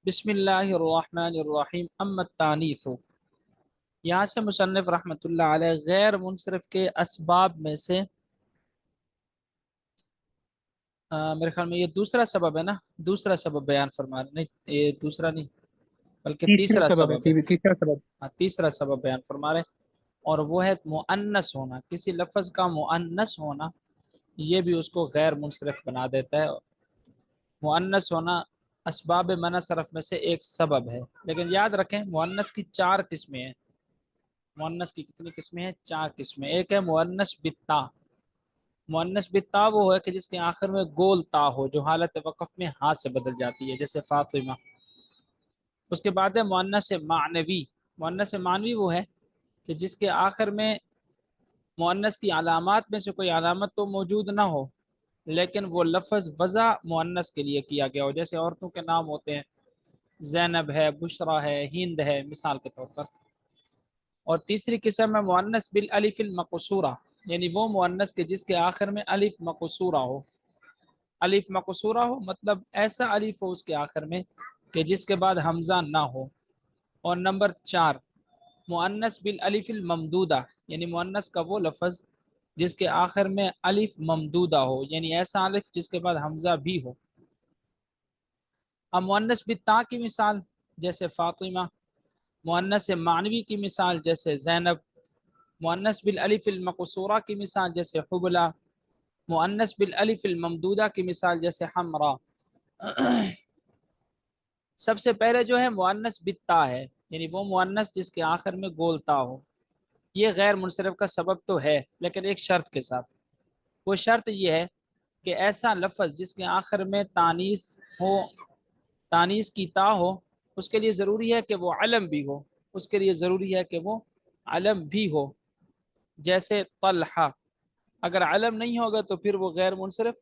بسم اللہ الرحمن الرحیم اما التانیث، یہاں سے مصنف رحمۃ اللہ علیہ غیر منصرف کے اسباب میں سے میرے خیال میں یہ دوسرا سبب ہے نا، دوسرا سبب بیان فرما رہے، نہیں یہ دوسرا نہیں بلکہ تیسرا تیسرا سبب سبب ہے۔ ہے، تیسرا سبب۔ ہاں، تیسرا سبب بیان فرما رہے، اور وہ ہے مؤنث ہونا، کسی لفظ کا مؤنث ہونا یہ بھی اس کو غیر منصرف بنا دیتا ہے۔ مؤنث ہونا اسباب منع صرف میں سے ایک سبب ہے، لیکن یاد رکھیں مؤنث کی چار قسمیں ہیں۔ مؤنث کی کتنی قسمیں ہیں؟ چار قسمیں۔ ایک ہے مؤنث بالتا۔ مؤنث بالتا وہ ہے کہ جس کے آخر میں گول تا ہو، جو حالت وقف میں ہاں سے بدل جاتی ہے، جیسے فاطمہ۔ اس کے بعد ہے مؤنث معنوی۔ مؤنث معنوی وہ ہے کہ جس کے آخر میں مؤنث کی علامات میں سے کوئی علامت تو موجود نہ ہو، لیکن وہ لفظ وضع مؤنث کے لیے کیا گیا ہو، جیسے عورتوں کے نام ہوتے ہیں، زینب ہے، بشرا ہے، ہند ہے، مثال کے طور پر۔ اور تیسری قسم ہے مؤنث بالالف المقصورہ، یعنی وہ مؤنث کے جس کے آخر میں الف مقصورہ ہو۔ الف مقصورہ ہو مطلب ایسا الف ہو اس کے آخر میں کہ جس کے بعد حمزہ نہ ہو۔ اور نمبر چار مؤنث بالالف الممدودہ، یعنی مؤنث کا وہ لفظ جس کے آخر میں الف ممدودہ ہو، یعنی ایسا الف جس کے بعد حمزہ بھی ہو۔ اب مؤنث بالتا کی مثال جیسے فاطمہ، مؤنث معنوی کی مثال جیسے زینب، مؤنث بالالف المقصورہ کی مثال جیسے حبلہ، مؤنث بالالف الممدودہ کی مثال جیسے حمرا۔ سب سے پہلے جو ہے مؤنث بالتا ہے، یعنی وہ مؤنث جس کے آخر میں گولتا ہو۔ یہ غیر منصرف کا سبب تو ہے، لیکن ایک شرط کے ساتھ۔ وہ شرط یہ ہے کہ ایسا لفظ جس کے آخر میں تانیث ہو، تانیث کی تا ہو، اس کے لیے ضروری ہے کہ وہ علم بھی ہو، اس کے لیے ضروری ہے کہ وہ علم بھی ہو، جیسے طلحہ۔ اگر علم نہیں ہوگا تو پھر وہ غیر منصرف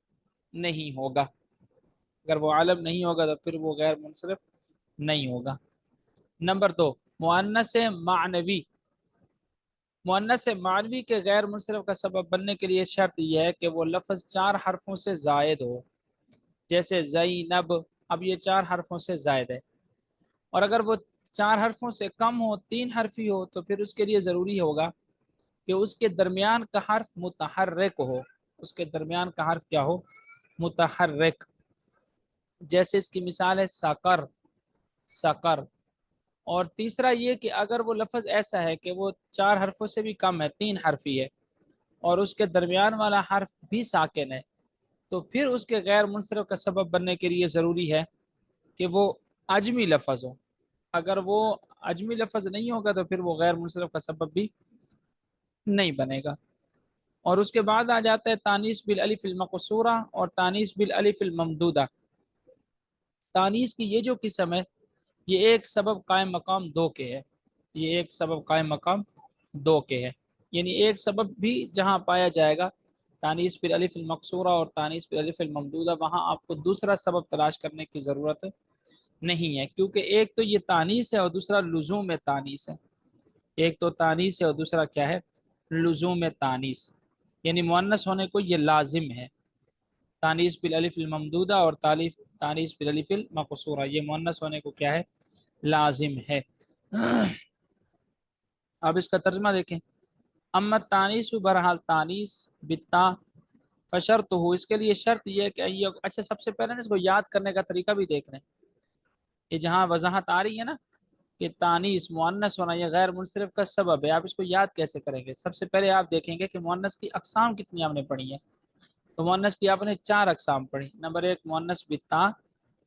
نہیں ہوگا، اگر وہ علم نہیں ہوگا تو پھر وہ غیر منصرف نہیں ہوگا۔ نمبر دو مؤنث معنوی۔ مؤنث معنوی کے غیر منصرف کا سبب بننے کے لیے شرط یہ ہے کہ وہ لفظ چار حرفوں سے زائد ہو، جیسے زینب۔ اب یہ چار حرفوں سے زائد ہے، اور اگر وہ چار حرفوں سے کم ہو، تین حرفی ہو، تو پھر اس کے لیے ضروری ہوگا کہ اس کے درمیان کا حرف متحرک ہو۔ اس کے درمیان کا حرف کیا ہو؟ متحرک۔ جیسے اس کی مثال ہے سکر، سکر۔ اور تیسرا یہ کہ اگر وہ لفظ ایسا ہے کہ وہ چار حرفوں سے بھی کم ہے، تین حرفی ہے، اور اس کے درمیان والا حرف بھی ساکن ہے، تو پھر اس کے غیر منصرف کا سبب بننے کے لیے ضروری ہے کہ وہ عجمی لفظ ہو۔ اگر وہ عجمی لفظ نہیں ہوگا تو پھر وہ غیر منصرف کا سبب بھی نہیں بنے گا۔ اور اس کے بعد آ جاتا ہے تانیث بالالف المقصورہ اور تانیث بالالف الممدودہ۔ تانیث کی یہ جو قسم ہے یہ ایک سبب قائم مقام دو کے ہے، یہ ایک سبب قائم مقام دو کے ہے، یعنی ایک سبب بھی جہاں پایا جائے گا تانیث بالالف المقصورہ اور تانیث بالالف الممدودہ، وہاں آپ کو دوسرا سبب تلاش کرنے کی ضرورت نہیں ہے، کیونکہ ایک تو یہ تانیث ہے اور دوسرا لزوم تانیث ہے۔ ایک تو تانیث ہے اور دوسرا کیا ہے؟ لزوم تانیث، یعنی مؤنث ہونے کو یہ لازم ہے۔ تانیث بالالف الممدودہ اور تانیث بالالف المقصورہ یہ مؤنث ہونے کو کیا ہے؟ لازم ہے۔ اب اس کا ترجمہ دیکھیں۔ اما تانیث، بہرحال تانیث بالتا، فشرط ہو، اس کے لیے شرط یہ ہے کہ اچھا سب سے پہلے اس کو یاد کرنے کا طریقہ بھی دیکھ رہے ہیں۔ یہ جہاں وضاحت آ رہی ہے نا کہ تانیث مؤنث ہونا یہ غیر منصرف کا سبب ہے، آپ اس کو یاد کیسے کریں گے؟ سب سے پہلے آپ دیکھیں گے کہ مؤنث کی اقسام کتنی آپ نے پڑھی ہیں۔ تو مؤنث کی آپ نے چار اقسام پڑھی۔ نمبر ایک مؤنث بالتا،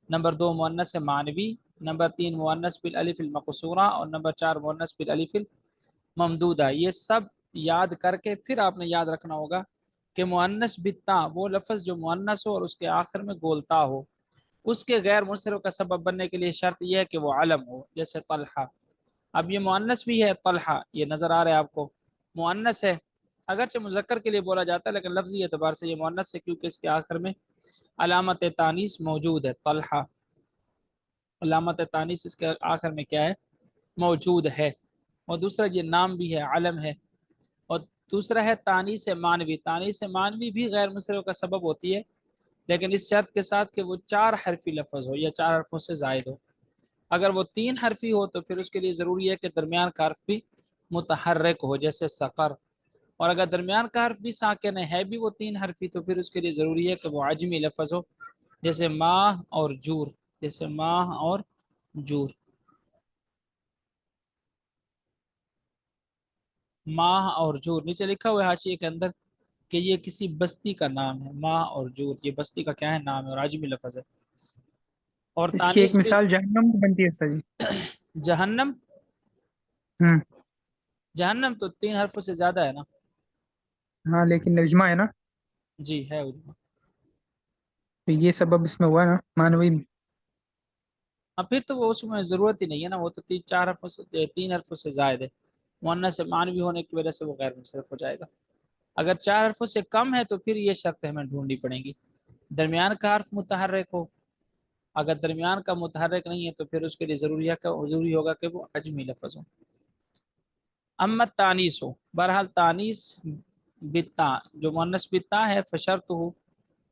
نمبر دو مؤنث معنوی، نمبر تین مؤنث بالالف المقصورہ، اور نمبر چار مؤنث بالالف الممدودہ۔ یہ سب یاد کر کے پھر آپ نے یاد رکھنا ہوگا کہ مؤنث بالتا وہ لفظ جو مؤنث ہو اور اس کے آخر میں گولتا ہو، اس کے غیر منصرف کا سبب بننے کے لیے شرط یہ ہے کہ وہ علم ہو، جیسے طلحہ۔ اب یہ مؤنث بھی ہے طلحہ، یہ نظر آ رہا ہے آپ کو، مؤنث ہے، اگرچہ مذکر کے لیے بولا جاتا ہے لیکن لفظی اعتبار سے یہ مؤنث ہے، کیونکہ اس کے آخر میں علامت تانیث موجود ہے۔ طلحہ علامت تانیث اس کے آخر میں کیا ہے؟ موجود ہے۔ اور دوسرا یہ نام بھی ہے، علم ہے۔ اور دوسرا ہے تانیث معنوی۔ تانیث معنوی بھی غیر منصرف کا سبب ہوتی ہے، لیکن اس شرط کے ساتھ کہ وہ چار حرفی لفظ ہو یا چار حرفوں سے زائد ہو۔ اگر وہ 3 حرفی ہو تو پھر اس کے لیے ضروری ہے کہ درمیان کا حرف بھی متحرک ہو، جیسے سقر. اور اگر درمیان کا حرف بھی ساکن ہے بھی وہ 3 حرفی، تو پھر اس کے لیے ضروری ہے کہ وہ عجمی لفظ ہو، جیسے ماہ اور جور. جیسے ماہ اور جور. ماہ اور جور نیچے لکھا ہوا ہے حاشیے کے اندر کہ یہ کسی بستی کا نام ہے. ماہ اور جور یہ بستی کا کیا ہے؟ نام ہے اور عجمی لفظ ہے. اور اس کی ایک تانیث مثال جہنم میں بنتی ہے سر جی. جہنم. ہوں. جہنم تو 3 حرفوں سے زیادہ ہے نا. ہاں لیکن نجمہ ہے نا، جی ہے عجمہ. تو یہ سبب اس میں ہوا نا مانوی. اب پھر تو وہ اس میں ضرورت ہی نہیں ہے نا، وہ تو 3 4 حرفوں سے 3 حرفوں سے زائد ہے. مؤنث سے معنوی ہونے کی وجہ سے وہ غیر منصرف ہو جائے گا. اگر 4 حرفوں سے کم ہے تو پھر یہ شرط ہمیں ڈھونڈنی پڑیں گی، درمیان کا حرف متحرک ہو. اگر درمیان کا متحرک نہیں ہے تو پھر اس کے لیے ضروری ہوگا کہ وہ عجمی لفظ ہو. اما تانیس ہو، بہرحال تانیس بتا جو مؤنث بتا ہے فشرط ہو،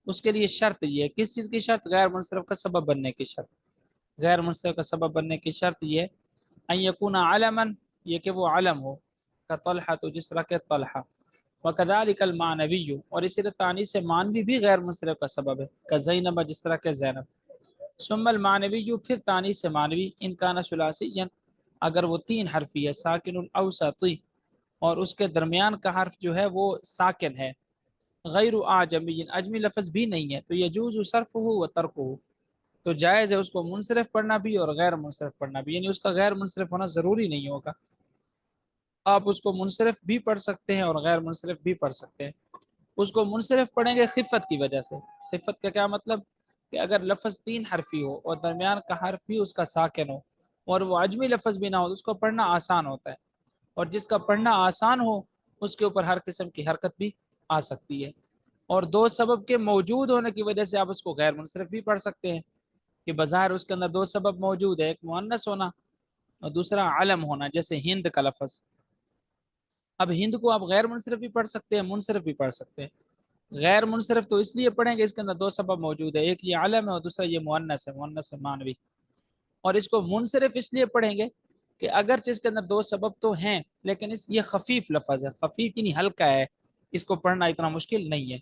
اس کے لیے شرط یہ ہے. کس چیز کی شرط؟ غیر منصرف کا سبب بننے کی شرط. غیر منصرف کا سبب بننے کی شرط یہ ان یکون علما، یہ کہ وہ علم ہو، کا طلحہ تو جس طرح کہ طلحہ. وکذالک المعنوی، اور اسی طرح تانیث معنوی بھی غیر منصرف کا سبب ہے، کا زینب جس طرح کہ زینب. ثم المعنوی، پھر تانیث معنوی ان کان ثلاثیا، اگر وہ 3 حرفی ہے، ساکن الاوسطی، اور اس کے درمیان کا حرف جو ہے وہ ساکن ہے، غیر اعجمی، عجمی لفظ بھی نہیں ہے، تو یجوز صرفہ و ترکہ، تو جائز ہے اس کو منصرف پڑھنا بھی اور غیر منصرف پڑھنا بھی. یعنی اس کا غیر منصرف ہونا ضروری نہیں ہوگا، آپ اس کو منصرف بھی پڑھ سکتے ہیں اور غیر منصرف بھی پڑھ سکتے ہیں. اس کو منصرف پڑھیں گے خفت کی وجہ سے. خفت کا کیا مطلب؟ کہ اگر لفظ 3 حرفی ہو اور درمیان کا حرف بھی اس کا ساکن ہو اور وہ عجمی لفظ بھی نہ ہو تو اس کو پڑھنا آسان ہوتا ہے، اور جس کا پڑھنا آسان ہو اس کے اوپر ہر قسم کی حرکت بھی آ سکتی ہے. اور 2 سبب کے موجود ہونے کی وجہ سے آپ اس کو غیر منصرف بھی پڑھ سکتے ہیں، کہ بظاہر اس کے اندر 2 سبب موجود ہے، ایک مؤنث ہونا اور دوسرا علم ہونا، جیسے ہند کا لفظ. اب ہند کو آپ غیر منصرف بھی پڑھ سکتے ہیں، منصرف بھی پڑھ سکتے ہیں. غیر منصرف تو اس لیے پڑھیں گے اس کے اندر 2 سبب موجود ہے، ایک یہ علم ہے اور دوسرا یہ مؤنث ہے، مؤنث معنوی. اور اس کو منصرف اس لیے پڑھیں گے کہ اگرچہ اس کے اندر 2 سبب تو ہیں لیکن یہ خفیف لفظ ہے، خفیف یعنی ہلکا ہے، اس کو پڑھنا اتنا مشکل نہیں ہے،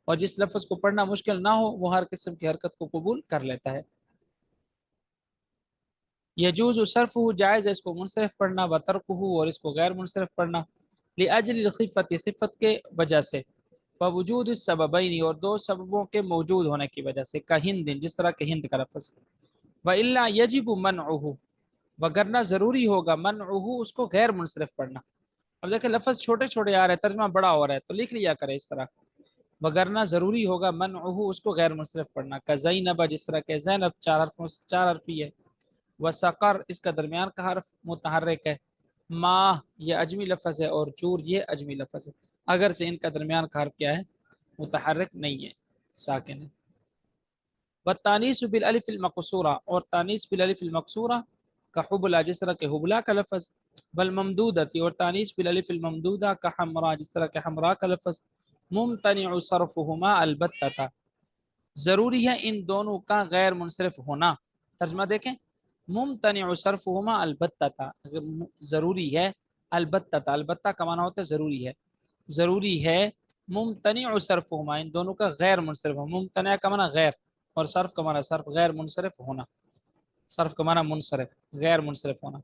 اور جس لفظ کو پڑھنا مشکل نہ ہو وہ ہر قسم کی حرکت کو قبول کر لیتا ہے. یجوز صرف ہو، جائز ہے اس کو منصرف پڑھنا، و ترک ہو، اور اس کو غیر منصرف پڑھنا، لاجل الخفت، خفت کے وجہ سے، ووجود السببین، اور 2 سببوں کے موجود ہونے کی وجہ سے، کا ہند جس طرح کہ ہند کا لفظ. والا یجب منعہ، وگرنہ ضروری ہوگا منعہ اس کو غیر منصرف پڑھنا. اب دیکھیں لفظ چھوٹے چھوٹے آ رہے ہیں، ترجمہ بڑا ہو رہا ہے تو لکھ لیا کرے اس طرح. وگرنہ ضروری ہوگا منعہ اس کو غیر منصرف پڑھنا، کا زینب جس طرح کہ زینب 4 حرفوں سے 4 حرفی ہے، وسقر اس کا درمیان کا حرف متحرک ہے، ماہ یہ عجمی لفظ ہے، اور جور یہ عجمی لفظ ہے، اگرچہ ان کا درمیان کا حرف کیا ہے؟ متحرک نہیں ہے، ساکن ہے. والتانیث بالالف المقصورہ، اور تانیث بالالف المقصورہ کا حبلہ جس طرح کہ حبلہ کا لفظ، بل ممدودتی، اور تانیث بالالف الممدودہ کا حمرا جس طرح کہ حمرا کا لفظ، ممتنع صرفہما البتہ، ضروری ہے ان دونوں کا غیر منصرف ہونا. ترجمہ دیکھیں، ممتنع صرفہما البتہ، ضروری ہے، البتہ البتہ کا معنی ہوتا ہے ضروری ہے، ضروری ہے ممتنع صرفہما ان دونوں کا غیر منصرف ہو. ممتنع کا معنی غیر، اور صرف کا معنی صرف، غیر منصرف ہونا، صرف کا معنی منصرف، غیر منصرف ہونا.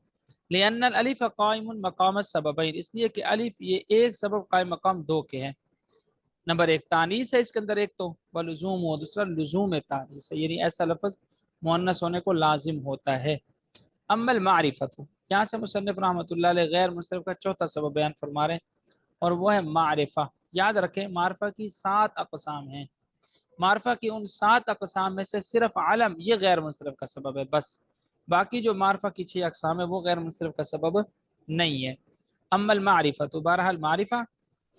لأن الالف قائم مقام السببین، اس لیے کہ الف یہ ایک سبب قائم مقام 2 کے ہیں. نمبر 1 تانیث ہے اس کے اندر ایک تو، ولزوم، اور دوسرا لزوم تانیث ہے، یعنی ایسا لفظ مؤنث ہونے کو لازم ہوتا ہے. اما المعرفت، یہاں سے مصنف رحمۃ اللہ علیہ غیر منصرف کا 4تھا سبب بیان فرما رہے ہیں، اور وہ ہے معرفہ. یاد رکھیں معرفہ کی 7 اقسام ہیں، معرفہ کی ان 7 اقسام میں سے صرف علم یہ غیر منصرف کا سبب ہے بس، باقی جو معرفہ کی 6 اقسام ہے وہ غیر منصرف کا سبب نہیں ہے. اما المعرفہ، بہرحال معرفہ،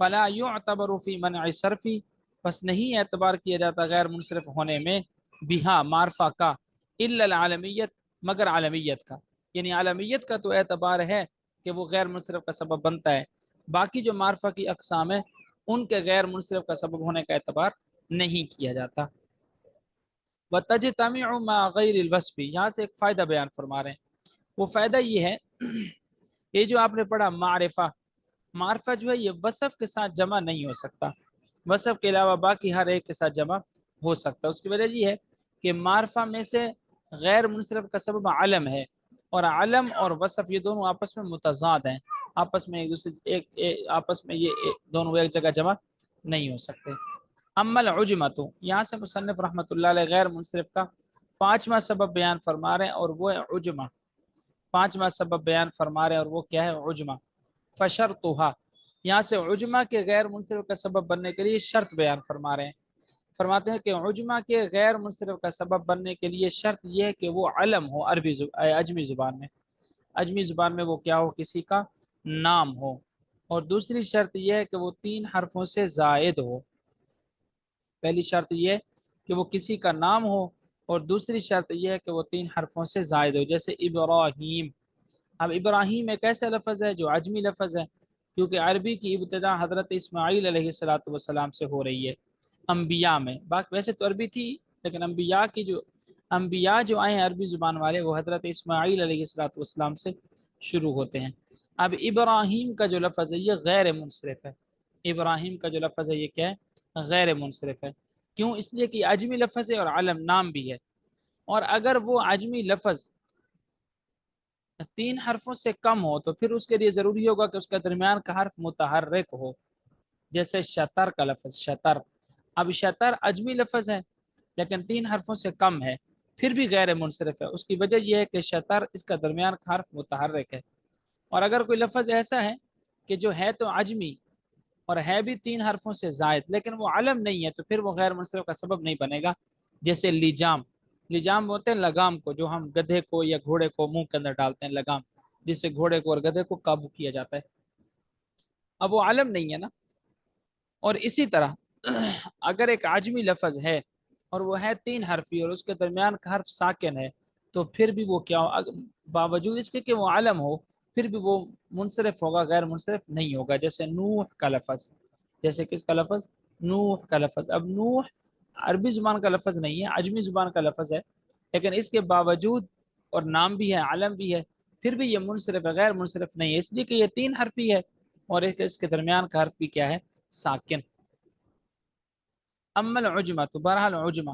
فلا يعتبر فی منع صرفی، پس نہیں اعتبار کیا جاتا غیر منصرف ہونے میں، بہا معرفہ کا، الا العالمیت مگر عالمیت کا، یعنی عالمیت کا تو اعتبار ہے کہ وہ غیر منصرف کا سبب بنتا ہے، باقی جو معرفہ کی اقسام ہے ان کے غیر منصرف کا سبب ہونے کا اعتبار نہیں کیا جاتا. وَتَجْتَمِعُ مَا غَيْرِ الْوَصْفِ، یہاں سے ایک فائدہ بیان فرما رہے ہیں. وہ فائدہ یہ ہے یہ جو آپ نے پڑھا معرفہ، معرفہ جو ہے یہ وصف کے ساتھ جمع نہیں ہو سکتا، وصف کے علاوہ باقی ہر ایک کے ساتھ جمع ہو سکتا ہے. اس کی وجہ یہ ہے کہ معرفہ میں سے غیر منصرف کا سبب علم ہے، اور علم اور وصف یہ دونوں آپس میں متضاد ہیں، آپس میں ایک دوسرے آپس میں یہ دونوں ایک جگہ جمع نہیں ہو سکتے. اما العجمۃ، یہاں سے مصنف رحمۃ اللہ علیہ غیر منصرف کا پانچواں سبب بیان فرما رہے ہیں، اور وہ ہے عجمہ. پانچواں سبب بیان فرما رہے ہیں اور وہ کیا ہے؟ عجمہ. فشرطها، یہاں سے عجمہ کے غیر منصرف کا سبب بننے کے لیے شرط بیان فرما رہے ہیں. فرماتے ہیں کہ عجمہ کے غیر منصرف کا سبب بننے کے لیے شرط یہ ہے کہ وہ علم ہو عجمی زبان میں، عجمی زبان میں وہ کیا ہو؟ کسی کا نام ہو. اور دوسری شرط یہ ہے کہ وہ 3 حرفوں سے زائد ہو. پہلی شرط یہ ہے کہ وہ کسی کا نام ہو، اور دوسری شرط یہ ہے کہ وہ 3 حرفوں سے زائد ہو. جیسے ابراہیم، اب ابراہیم ایک ایسا لفظ ہے جو عجمی لفظ ہے، کیونکہ عربی کی ابتدا حضرت اسماعیل علیہ السلام سے ہو رہی ہے انبیاء میں. ویسے تو عربی تھی، لیکن انبیاء جو آئے ہیں عربی زبان والے، وہ حضرت اسماعیل علیہ السلام سے شروع ہوتے ہیں. اب ابراہیم کا جو لفظ ہے یہ غیر منصرف ہے. ابراہیم کا جو لفظ ہے یہ کیا ہے؟ غیر منصرف ہے. کیوں؟ اس لیے کہ عجمی لفظ ہے اور علم نام بھی ہے. اور اگر وہ عجمی لفظ 3 حرفوں سے کم ہو تو پھر اس کے لیے ضروری ہوگا کہ اس کا درمیان کا حرف متحرک ہو. جیسے شطر کا لفظ شطر، اب شطر عجمی لفظ ہے لیکن 3 حرفوں سے کم ہے، پھر بھی غیر منصرف ہے. اس کی وجہ یہ ہے کہ شطر اس کا درمیان کا حرف متحرک ہے. اور اگر کوئی لفظ ایسا ہے کہ جو ہے تو عجمی اور ہے بھی 3 حرفوں سے زائد لیکن وہ علم نہیں ہے، تو پھر وہ غیر منصرف کا سبب نہیں بنے گا. جیسے لجام، لجام ہوتے ہیں لگام کو، جو ہم گدھے کو یا گھوڑے کو منہ کے اندر ڈالتے ہیں، لگام جس سے گھوڑے کو اور گدھے کو قابو کیا جاتا ہے. اب وہ علم نہیں ہے نا. اور اسی طرح اگر ایک عجمی لفظ ہے اور وہ ہے 3 حرفی اور اس کے درمیان کا حرف ساکن ہے، تو پھر بھی وہ کیا ہو؟ باوجود اس کے کہ وہ علم ہو پھر بھی وہ منصرف ہوگا، غیر منصرف نہیں ہوگا. جیسے نوح کا لفظ، جیسے کس کا لفظ؟ نوح کا لفظ. اب نوح عربی زبان کا لفظ نہیں ہے، عجمی زبان کا لفظ ہے، لیکن اس کے باوجود اور نام بھی ہے علم بھی ہے، پھر بھی یہ منصرف ہے، غیر منصرف نہیں ہے، اس لیے کہ یہ 3 حرفی ہے اور اس کے درمیان کا حرف بھی کیا ہے؟ ساکن. اما العجمہ، تو بہرحال عجمہ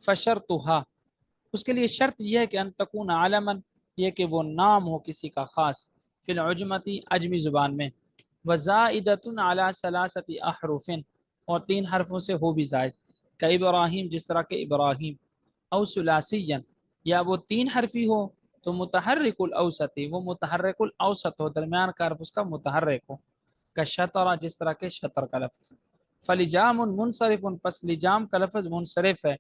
فشرطها، اس کے لیے شرط یہ ہے کہ ان تکون علما، یہ کہ وہ نام ہو کسی کا خاص، فی العجمتی عجمی زبان میں، وزائدۃ علی 3 احرف، اور 3 حرفوں سے ہو بھی زائد، کہ ابراہیم جس طرح کہ ابراہیم، او ثلاثیا، یا وہ 3 حرفی ہو تو متحرک الاوسط، وہ متحرک الاوسط ہو، درمیان کا حرف اس کا متحرک ہو، کا شطر جس طرح کے شطر کا لفظ. فلجام منصرف، پس لجام کا لفظ منصرف ہے،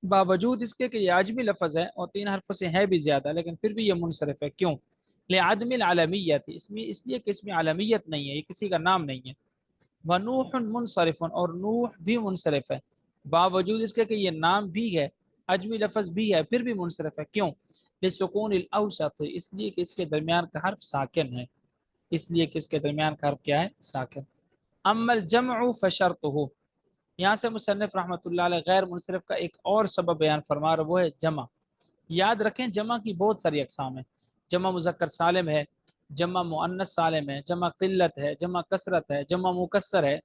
باوجود اس کے کہ یہ عجمی لفظ ہے اور 3 حرفوں سے ہے بھی زیادہ، لیکن پھر بھی یہ منصرف ہے. کیوں؟ لعدم العلمیت، اس لیے کہ اس میں علمیت نہیں ہے، یہ کسی کا نام نہیں ہے. ونوح منصرف، اور نوح بھی منصرف ہے، باوجود اس کے کہ یہ نام بھی ہے، عجمی لفظ بھی ہے، پھر بھی منصرف ہے. کیوں؟ لسکون الاوسط، اس لیے کہ اس کے درمیان کا حرف ساکن ہے، اس لیے کہ اس کے درمیان کا حرف کیا ہے؟ ساکن. اما الجمع فشرطه، یہاں سے مصنف رحمۃ اللہ علیہ غیر منصرف کا ایک اور سبب بیان فرما رہا، وہ ہے جمع. یاد رکھیں جمع کی بہت ساری اقسام ہیں. جمع مذکر سالم ہے، جمع مؤنث سالم ہے، جمع قلت ہے، جمع کثرت ہے، جمع مکسر ہے.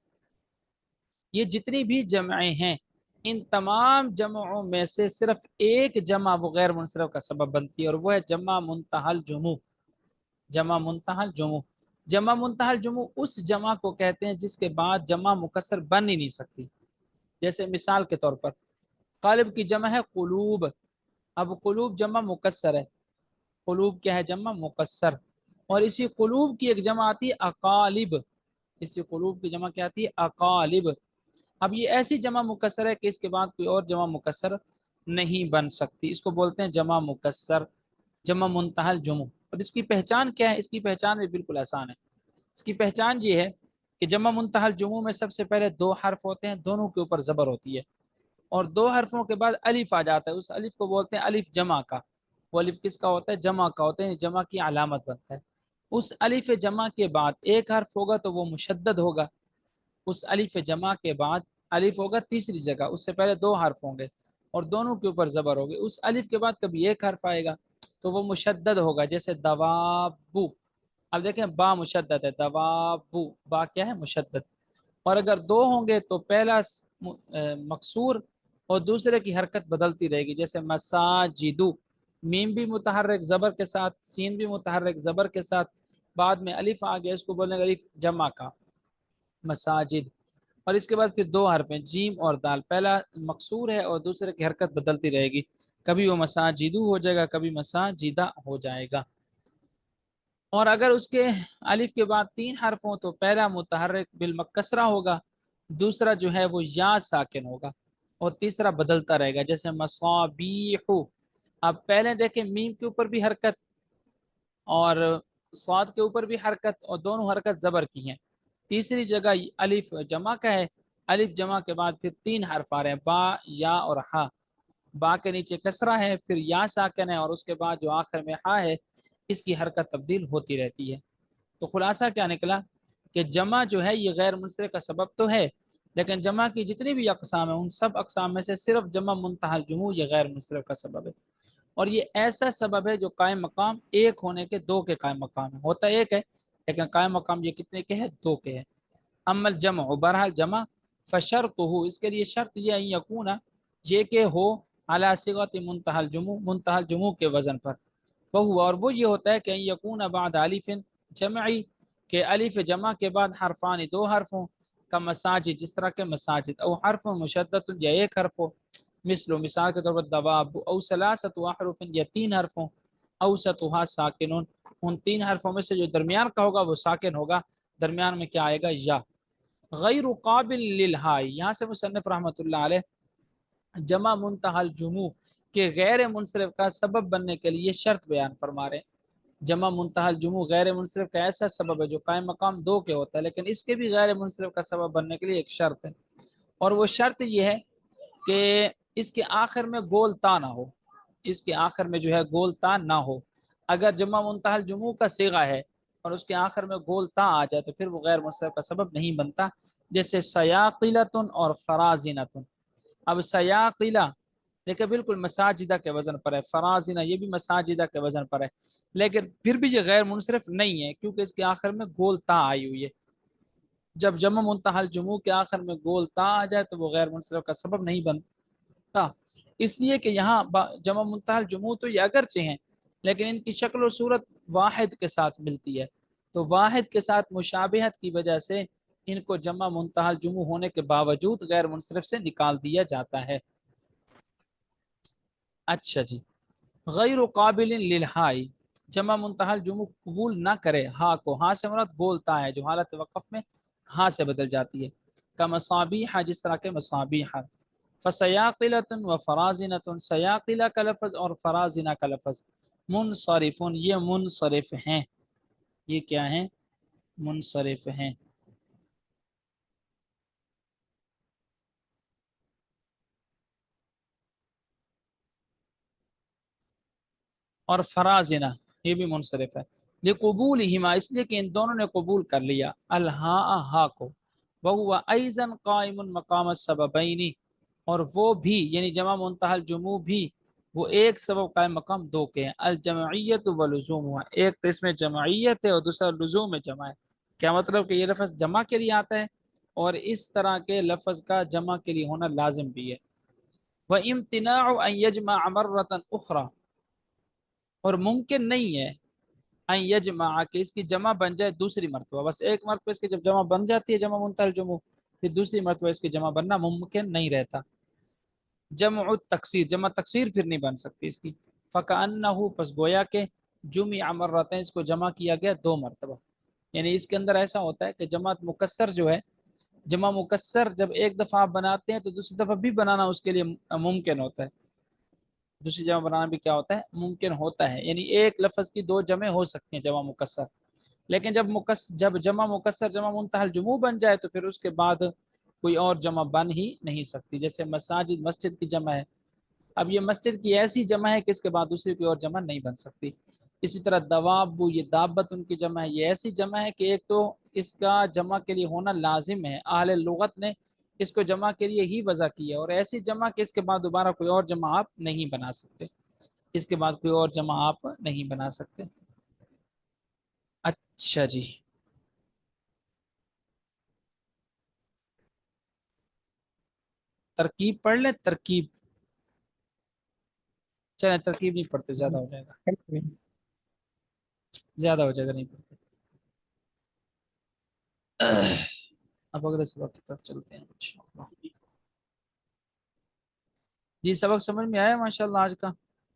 یہ جتنی بھی جمعیں ہیں ان تمام جمعوں میں سے صرف ایک جمع وہ غیر منصرف کا سبب بنتی ہے، اور وہ ہے جمع منتہی الجموع. جمع منتہی الجموع، جمع منتہی الجموع اس جمع کو کہتے ہیں جس کے بعد جمع مکسر بن ہی نہیں سکتی. جیسے مثال کے طور پر قالب کی جمع ہے قلوب، اب قلوب جمع مکسر ہے، قلوب کیا ہے؟ جمع مکسر. اور اسی قلوب کی ایک جمع آتی ہے اقالب، اسی قلوب کی جمع کیا آتی ہے؟ اقالب. اب یہ ایسی جمع مکسر ہے کہ اس کے بعد کوئی اور جمع مکسر نہیں بن سکتی، اس کو بولتے ہیں جمع مکسر، جمع منتہی الجموع. اور اس کی پہچان کیا ہے؟ اس کی پہچان بھی بالکل آسان ہے. اس کی پہچان یہ ہے کہ جمع منتہی الجموع میں سب سے پہلے 2 حرف ہوتے ہیں، دونوں کے اوپر زبر ہوتی ہے، اور 2 حرفوں کے بعد الف آ جاتا ہے، اس الف کو بولتے ہیں الف جمع کا. وہ الف کس کا ہوتا ہے؟ جمع کا ہوتا ہے، جمع کی علامت بنتا ہے. اس الف جمع کے بعد ایک حرف ہوگا تو وہ مشدد ہوگا، اس الف جمع کے بعد الف ہوگا تیسری جگہ، اس سے پہلے 2 حرف ہوں گے، اور دونوں کے اوپر زبر ہوگی، اس الف کے بعد کبھی ایک حرف آئے گا تو وہ مشدد ہوگا، جیسے دوابو۔ اب دیکھیں با مشدد ہے، دوابو، با کیا ہے؟ مشدد۔ اور اگر دو ہوں گے تو پہلا مکسور اور دوسرے کی حرکت بدلتی رہے گی، جیسے مساجدو، میم بھی متحرک زبر کے ساتھ، سین بھی متحرک زبر کے ساتھ، بعد میں الف آ گیا، اس کو بولنے کا الف جمع کا، مساجد۔ اور اس کے بعد پھر دو حرف ہیں، جیم اور دال، پہلا مکسور ہے اور دوسرے کی حرکت بدلتی رہے گی، کبھی وہ مساجدو ہو جائے گا، کبھی مساجدہ ہو جائے گا۔ اور اگر اس کے الف کے بعد تین حرف ہوں تو پہلا متحرک بالمکسرہ ہوگا، دوسرا جو ہے وہ یا ساکن ہوگا، اور تیسرا بدلتا رہے گا، جیسے مصابیح۔ اب پہلے دیکھیں میم کے اوپر بھی حرکت اور صاد کے اوپر بھی حرکت، اور دونوں حرکت زبر کی ہیں۔ تیسری جگہ الف جمع کا ہے، الف جمع کے بعد پھر تین حرف آ رہے ہیں، با، یا اور ہا۔ با کے نیچے کسرہ ہے، پھر یا ساکن ہے، اور اس کے بعد جو آخر میں ہا ہے اس کی حرکت تبدیل ہوتی رہتی ہے۔ تو خلاصہ کیا نکلا کہ جمع جو ہے یہ غیر منصرف کا سبب تو ہے، لیکن جمع کی جتنی بھی اقسام ہیں ان سب اقسام میں سے صرف جمع منتہی الجموع یہ غیر منصرف کا سبب ہے، اور یہ ایسا سبب ہے جو قائم مقام ایک ہونے کے دو کے قائم مقام ہے، ہوتا ایک ہے لیکن قائم مقام یہ کتنے کے ہے؟ دو کے ہے۔ اما الجمع، بہرحال جمع، فشرطہ، اس کے لیے شرط یہ ہے یکون، یہ کہ ہو علی صیغۃ منتہی الجموع، منتہی الجموع کے وزن پر، وہ اور وہ یہ ہوتا ہے کہ یکون بعد الف جمعی، کہ الف جمع کے بعد حرفان دو حرف ہوں، کا مساجد جس طرح کے مساجد، او حرف مشدد یا ایک حرف ہو، مثال کے طور پر دواب، او ثلاثت احرف یا تین حرف ہوں، اوسطها ساکن، ان تین حرفوں میں سے جو درمیان کا ہوگا وہ ساکن ہوگا، درمیان میں کیا آئے گا؟ یا۔ غیر قابل للہائی، یہاں سے مصنف رحمۃ اللہ علیہ جمع منتہی الجموع کے غیر منصرف کا سبب بننے کے لیے شرط بیان فرما رہے ہیں۔ جمع منتہی الجموع غیر منصرف کا ایسا سبب ہے جو قائم مقام دو کے ہوتا ہے، لیکن اس کے بھی غیر منصرف کا سبب بننے کے لیے ایک شرط ہے، اور وہ شرط یہ ہے کہ اس کے آخر میں گول تا نہ ہو، اس کے آخر میں جو ہے گول تا نہ ہو۔ اگر جمع منتہی الجموع کا صیغہ ہے اور اس کے آخر میں گول تا آ جائے تو پھر وہ غیر منصرف کا سبب نہیں بنتا، جیسے سیاقلۃ اور فرازنۃ۔ اب سیاقلہ دیکھیں بالکل مساجدہ کے وزن پر ہے، فرازنہ یہ بھی مساجدہ کے وزن پر ہے، لیکن پھر بھی یہ غیر منصرف نہیں ہے کیونکہ اس کے آخر میں گول تا آئی ہوئی ہے۔ جب جمع منتہی الجموع کے آخر میں گول تا آ جائے تو وہ غیر منصرف کا سبب نہیں بنتا، اس لیے کہ یہاں جمع منتہی الجموع تو یہ اگرچہ ہیں لیکن ان کی شکل و صورت واحد کے ساتھ ملتی ہے، تو واحد کے ساتھ مشابہت کی وجہ سے ان کو جمع منتہی الجموع ہونے کے باوجود غیر منصرف سے نکال دیا جاتا ہے۔ اچھا جی، غیر قابل للہائی، جمع منتہی الجموع قبول نہ کرے ہا کو، ہاں سے مراد بولتا ہے جو حالت وقف میں ہاں سے بدل جاتی ہے، کا مصابیح جس طرح کے مصابیح، فسیاقلۃ و فرازنۃ، سیاقلہ کا لفظ اور فرازنہ کا لفظ منصرفون، یہ منصرف ہیں، یہ کیا ہیں؟ منصرف ہیں۔ اور فرازنہ یہ بھی منصرف ہے، لقبولہما، اس لیے کہ ان دونوں نے قبول کر لیا الہاء ہا کو، وہو ایضا قائم مقام السببین، اور وہ بھی یعنی جمع منتہی الجموع بھی وہ ایک سبب قائم مقام دو کے ہیں، الجمعیت و لزومها، ایک تو اس میں جمعیت ہے اور دوسرا لزوم میں جمع ہے۔ کیا مطلب کہ یہ لفظ جمع کے لیے آتا ہے اور اس طرح کے لفظ کا جمع کے لیے ہونا لازم بھی ہے۔ وَامْتِنَاعُ أَن يَجْمَعَ مَرَّةً أُخْرَى، اور ممکن نہیں ہے ان یجمع کہ اس کی جمع بن جائے دوسری مرتبہ، بس ایک مرتبہ اس کی جب جمع بن جاتی ہے جمع منتہی الجموع، پھر دوسری مرتبہ اس کی جمع بننا ممکن نہیں رہتا۔ جمع التکسیر، جمع تکسیر پھر نہیں بن سکتی اس کی، فکأنہ پس گویا کہ جمع مرتين، اس کو جمع کیا گیا دو مرتبہ، یعنی اس کے اندر ایسا ہوتا ہے کہ جمع مکسر جو ہے، جمع مکسر جب ایک دفعہ آپ بناتے ہیں تو دوسری دفعہ بھی بنانا اس کے لیے ممکن ہوتا ہے، دوسری جمع بنانا بھی کیا ہوتا ہے؟ ممکن ہوتا ہے، یعنی ایک لفظ کی دو جمع ہو سکتی ہیں جمع مکسر، لیکن جب جمع مکسر جمع منتہی الجموع بن جائے تو پھر اس کے بعد کوئی اور جمع بن ہی نہیں سکتی، جیسے مساجد مسجد کی جمع ہے، اب یہ مسجد کی ایسی جمع ہے کہ اس کے بعد دوسری کوئی اور جمع نہیں بن سکتی۔ اسی طرح دواب، یہ دابت ان کی جمع ہے، یہ ایسی جمع ہے کہ ایک تو اس کا جمع کے لیے ہونا لازم ہے، اہل لغت نے اس کو جمع کے لیے ہی وضع کیا، اور ایسی جمع کہ اس کے بعد دوبارہ کوئی اور جمع آپ نہیں بنا سکتے، اس کے بعد کوئی اور جمع آپ نہیں بنا سکتے۔ اچھا جی، ترکیب پڑھ لیں، ترکیب، چلیں ترکیب نہیں پڑھتے، زیادہ ہو جائے گا، زیادہ ہو جائے گا، نہیں پڑھتے۔ اب اگلے سبق کی طرف چلتے ہیں انشاءاللہ۔ جی سبق سمجھ میں آیا ماشاءاللہ آج کا؟